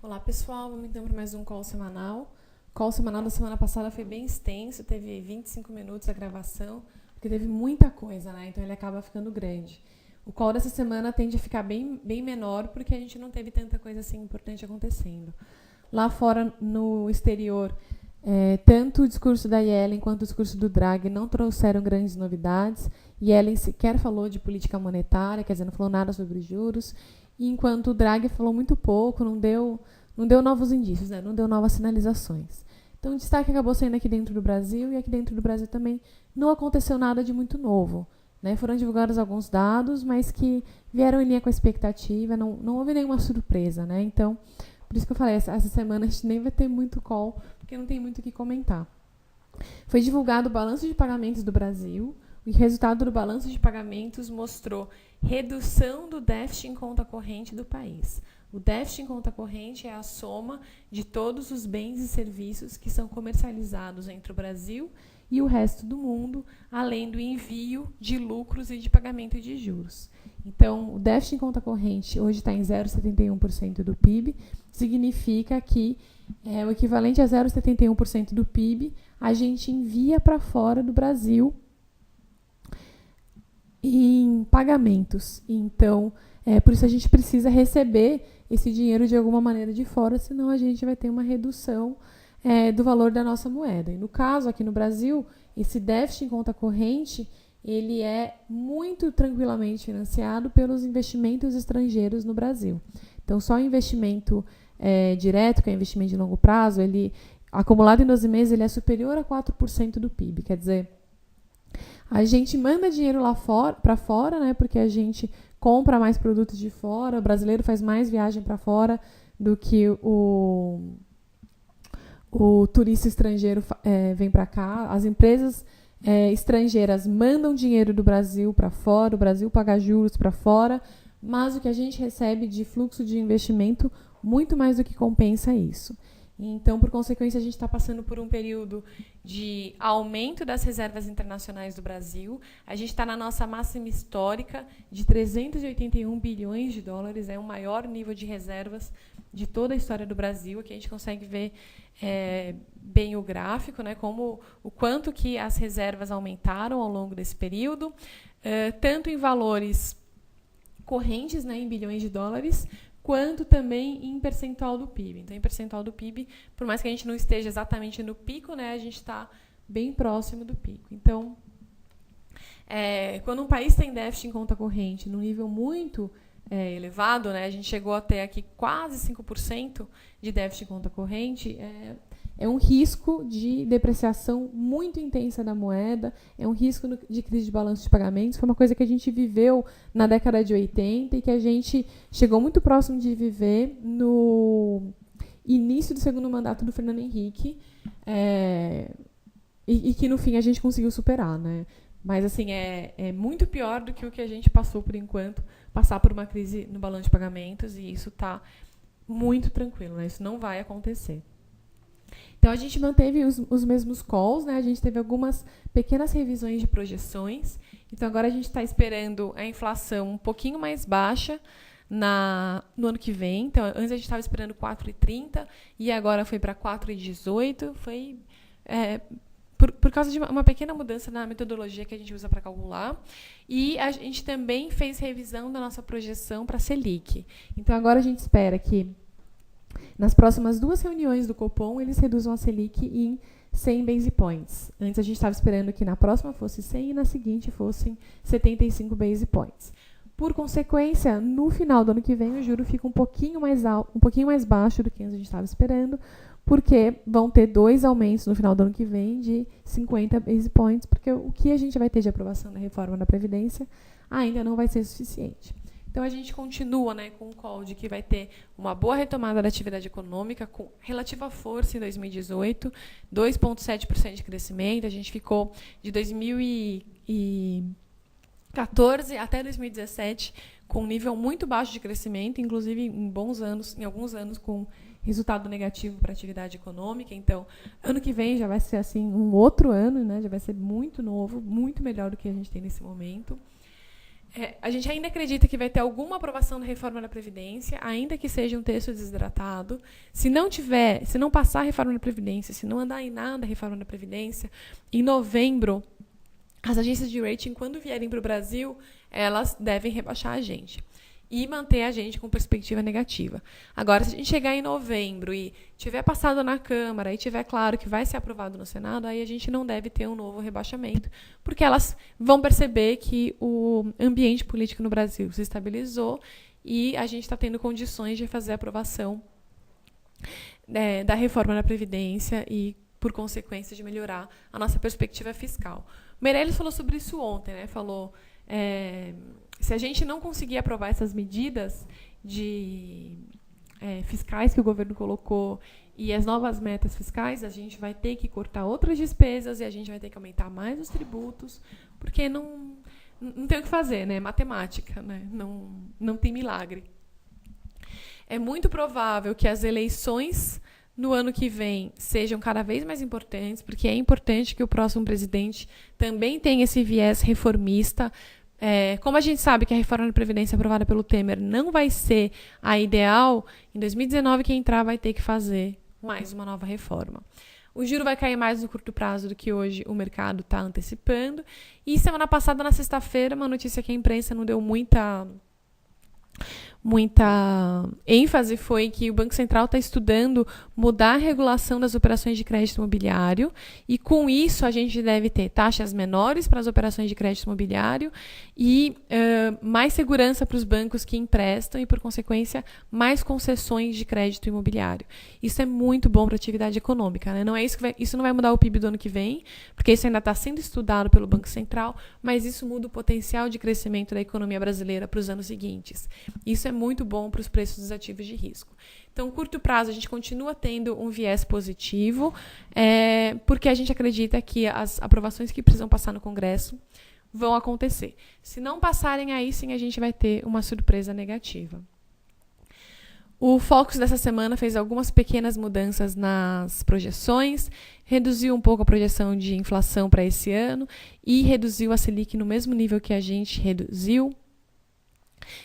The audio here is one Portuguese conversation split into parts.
Olá pessoal, vamos então para mais um call semanal. O call semanal da semana passada foi bem extenso, teve 25 minutos a gravação, porque teve muita coisa, né? Então ele acaba ficando grande. O call dessa semana tende a ficar bem menor, porque a gente não teve tanta coisa assim importante acontecendo. Lá fora, no exterior, tanto o discurso da Yellen quanto o discurso do Draghi não trouxeram grandes novidades. Yellen sequer falou de política monetária, quer dizer, não falou nada sobre os juros, enquanto o Draghi falou muito pouco, não deu novos indícios, né? Não deu novas sinalizações. Então o destaque acabou saindo aqui dentro do Brasil, e aqui dentro do Brasil também não aconteceu nada de muito novo. Né? Foram divulgados alguns dados, mas que vieram em linha com a expectativa, não houve nenhuma surpresa. Né? Então, por isso que eu falei, essa semana a gente nem vai ter muito call, porque não tem muito o que comentar. Foi divulgado o balanço de pagamentos do Brasil. O resultado do balanço de pagamentos mostrou redução do déficit em conta corrente do país. O déficit em conta corrente é a soma de todos os bens e serviços que são comercializados entre o Brasil e o resto do mundo, além do envio de lucros e de pagamento de juros. Então, o déficit em conta corrente hoje está em 0,71% do PIB, significa que o equivalente a 0,71% do PIB a gente envia para fora do Brasil em pagamentos. Então, por isso a gente precisa receber esse dinheiro de alguma maneira de fora, senão a gente vai ter uma redução do valor da nossa moeda. E no caso, aqui no Brasil, esse déficit em conta corrente, ele é muito tranquilamente financiado pelos investimentos estrangeiros no Brasil. Então, só o investimento direto, que é investimento de longo prazo, ele, acumulado em 12 meses, ele é superior a 4% do PIB. Quer dizer, a gente manda dinheiro lá para fora, né, porque a gente compra mais produtos de fora, o brasileiro faz mais viagem para fora do que o turista estrangeiro vem para cá. As empresas estrangeiras mandam dinheiro do Brasil para fora, o Brasil paga juros para fora, mas o que a gente recebe de fluxo de investimento muito mais do que compensa isso. Então, por consequência, a gente está passando por um período de aumento das reservas internacionais do Brasil. A gente está na nossa máxima histórica de 381 bilhões de dólares, é o maior nível de reservas de toda a história do Brasil. Aqui a gente consegue ver bem o gráfico, né, como o quanto que as reservas aumentaram ao longo desse período, tanto em valores correntes, né, em bilhões de dólares, quanto também em percentual do PIB. Então, em percentual do PIB, por mais que a gente não esteja exatamente no pico, né, a gente está bem próximo do pico. Então, quando um país tem déficit em conta corrente num nível muito elevado, né, a gente chegou até aqui quase 5% de déficit em conta corrente, é um risco de depreciação muito intensa da moeda, é um risco de crise de balanço de pagamentos. Foi uma coisa que a gente viveu na década de 80 e que a gente chegou muito próximo de viver no início do segundo mandato do Fernando Henrique, e que, no fim, a gente conseguiu superar. Né? Mas, assim, é muito pior do que o que a gente passou, por enquanto, passar por uma crise no balanço de pagamentos, e isso está muito tranquilo, né? Isso não vai acontecer. Então, a gente manteve os mesmos calls, né? A gente teve algumas pequenas revisões de projeções. Então, agora a gente está esperando a inflação um pouquinho mais baixa no ano que vem. Então, antes a gente estava esperando 4,30 e agora foi para 4,18. Foi por causa de uma pequena mudança na metodologia que a gente usa para calcular. E a gente também fez revisão da nossa projeção para a Selic. Então, agora a gente espera que nas próximas 2 reuniões do Copom, eles reduzam a Selic em 100 base points. Antes a gente estava esperando que na próxima fosse 100 e na seguinte fossem 75 base points. Por consequência, no final do ano que vem, o juro fica um pouquinho mais alto, um pouquinho mais baixo do que a gente estava esperando, porque vão ter 2 aumentos no final do ano que vem de 50 base points, porque o que a gente vai ter de aprovação da reforma da Previdência ainda não vai ser suficiente. Então, a gente continua, né, com o call de que vai ter uma boa retomada da atividade econômica, com relativa força em 2018, 2,7% de crescimento. A gente ficou de 2014 até 2017 com um nível muito baixo de crescimento, inclusive em alguns anos com resultado negativo para a atividade econômica. Então, ano que vem já vai ser assim um outro ano, né, já vai ser muito novo, muito melhor do que a gente tem nesse momento. A gente ainda acredita que vai ter alguma aprovação da reforma da Previdência, ainda que seja um texto desidratado. Se não passar a reforma da Previdência, se não andar em nada a reforma da Previdência, em novembro, as agências de rating, quando vierem para o Brasil, elas devem rebaixar a gente e manter a gente com perspectiva negativa. Agora, se a gente chegar em novembro e tiver passado na Câmara e tiver claro que vai ser aprovado no Senado, aí a gente não deve ter um novo rebaixamento, porque elas vão perceber que o ambiente político no Brasil se estabilizou e a gente está tendo condições de fazer a aprovação da reforma da Previdência e, por consequência, de melhorar a nossa perspectiva fiscal. O Meirelles falou sobre isso ontem, né? Falou... se a gente não conseguir aprovar essas medidas fiscais que o governo colocou e as novas metas fiscais, a gente vai ter que cortar outras despesas e a gente vai ter que aumentar mais os tributos, porque não tem o que fazer, né? Matemática, né? Não tem milagre. É muito provável que as eleições no ano que vem sejam cada vez mais importantes, porque é importante que o próximo presidente também tenha esse viés reformista. Como a gente sabe que a reforma da Previdência aprovada pelo Temer não vai ser a ideal, em 2019 quem entrar vai ter que fazer mais uma nova reforma. O juro vai cair mais no curto prazo do que hoje o mercado está antecipando. E semana passada, na sexta-feira, uma notícia que a imprensa não deu muita ênfase foi que o Banco Central está estudando mudar a regulação das operações de crédito imobiliário e, com isso, a gente deve ter taxas menores para as operações de crédito imobiliário e mais segurança para os bancos que emprestam e, por consequência, mais concessões de crédito imobiliário. Isso é muito bom para a atividade econômica, né? Isso não vai mudar o PIB do ano que vem, porque isso ainda está sendo estudado pelo Banco Central, mas isso muda o potencial de crescimento da economia brasileira para os anos seguintes. Isso é muito bom para os preços dos ativos de risco. Então, curto prazo, a gente continua tendo um viés positivo, porque a gente acredita que as aprovações que precisam passar no Congresso vão acontecer. Se não passarem, aí sim a gente vai ter uma surpresa negativa. O Focus dessa semana fez algumas pequenas mudanças nas projeções, reduziu um pouco a projeção de inflação para esse ano e reduziu a Selic no mesmo nível que a gente reduziu.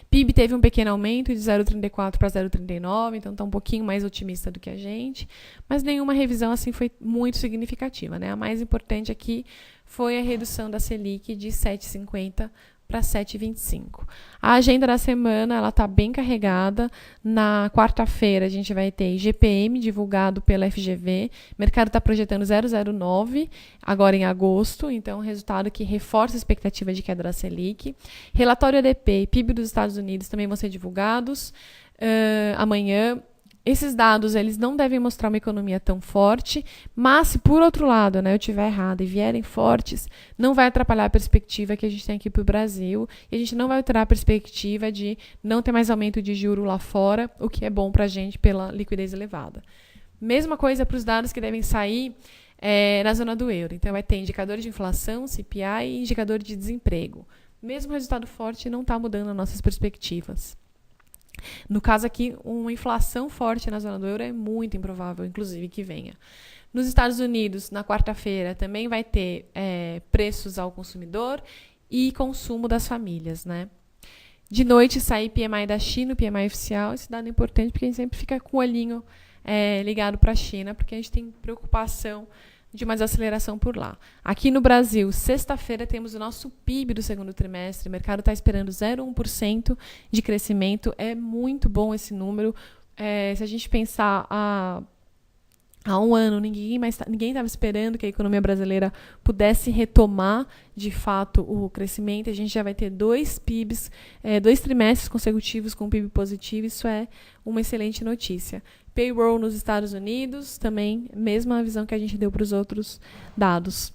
PIB teve um pequeno aumento de 0,34 para 0,39, então está um pouquinho mais otimista do que a gente, mas nenhuma revisão assim foi muito significativa, né? A mais importante aqui foi a redução da Selic de 7,50 para 7,25. A agenda da semana ela está bem carregada. Na quarta-feira a gente vai ter IGPM divulgado pela FGV. O mercado está projetando 0,09 agora em agosto, então resultado que reforça a expectativa de queda da Selic. Relatório ADP e PIB dos Estados Unidos também vão ser divulgados amanhã. Esses dados eles não devem mostrar uma economia tão forte, mas se por outro lado, né, eu estiver errado e vierem fortes, não vai atrapalhar a perspectiva que a gente tem aqui para o Brasil e a gente não vai ter a perspectiva de não ter mais aumento de juro lá fora, o que é bom para a gente pela liquidez elevada. Mesma coisa para os dados que devem sair na zona do euro. Então vai ter indicador de inflação, CPI e indicador de desemprego. Mesmo resultado forte não está mudando as nossas perspectivas. No caso aqui, uma inflação forte na zona do euro é muito improvável, inclusive, que venha. Nos Estados Unidos, na quarta-feira, também vai ter preços ao consumidor e consumo das famílias, né? De noite, sai PMI da China, o PMI oficial. Esse dado é importante porque a gente sempre fica com o olhinho ligado para a China, porque a gente tem preocupação de uma desaceleração por lá. Aqui no Brasil, sexta-feira, temos o nosso PIB do segundo trimestre. O mercado está esperando 0,1% de crescimento. É muito bom esse número. Se a gente pensar há um ano, ninguém estava esperando que a economia brasileira pudesse retomar, de fato, o crescimento. A gente já vai ter 2 trimestres consecutivos com PIB positivo. Isso é uma excelente notícia. Payroll nos Estados Unidos, também, mesma visão que a gente deu para os outros dados.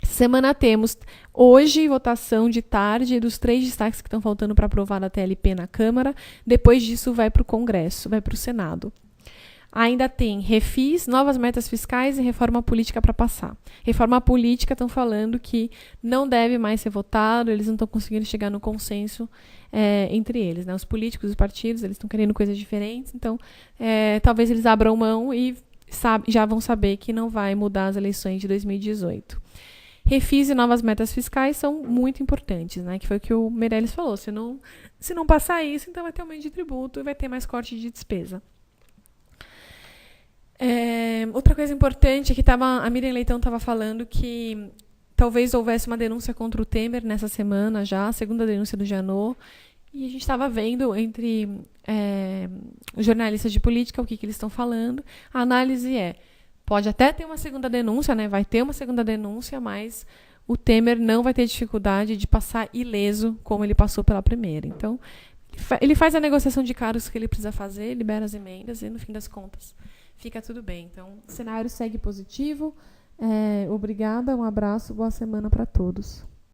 Semana temos hoje votação de tarde dos 3 destaques que estão faltando para aprovar a TLP na Câmara. Depois disso vai para o Congresso, vai para o Senado. Ainda tem refis, novas metas fiscais e reforma política para passar. Reforma política estão falando que não deve mais ser votado, eles não estão conseguindo chegar no consenso entre eles, né? Os políticos, os partidos, eles estão querendo coisas diferentes, então talvez eles abram mão e já vão saber que não vai mudar as eleições de 2018. refis e novas metas fiscais são muito importantes, né? Que foi o que o Meirelles falou. Se não passar isso, então vai ter aumento de tributo e vai ter mais corte de despesa. Outra coisa importante é que a Miriam Leitão estava falando que talvez houvesse uma denúncia contra o Temer nessa semana já, a segunda denúncia do Janot, e a gente estava vendo entre os jornalistas de política o que eles estão falando. A análise pode até ter uma segunda denúncia, né? Vai ter uma segunda denúncia, mas o Temer não vai ter dificuldade de passar ileso como ele passou pela primeira. Então, ele faz a negociação de cargos que ele precisa fazer, libera as emendas e, no fim das contas, fica tudo bem. Então, o cenário segue positivo. Obrigada, um abraço, boa semana para todos.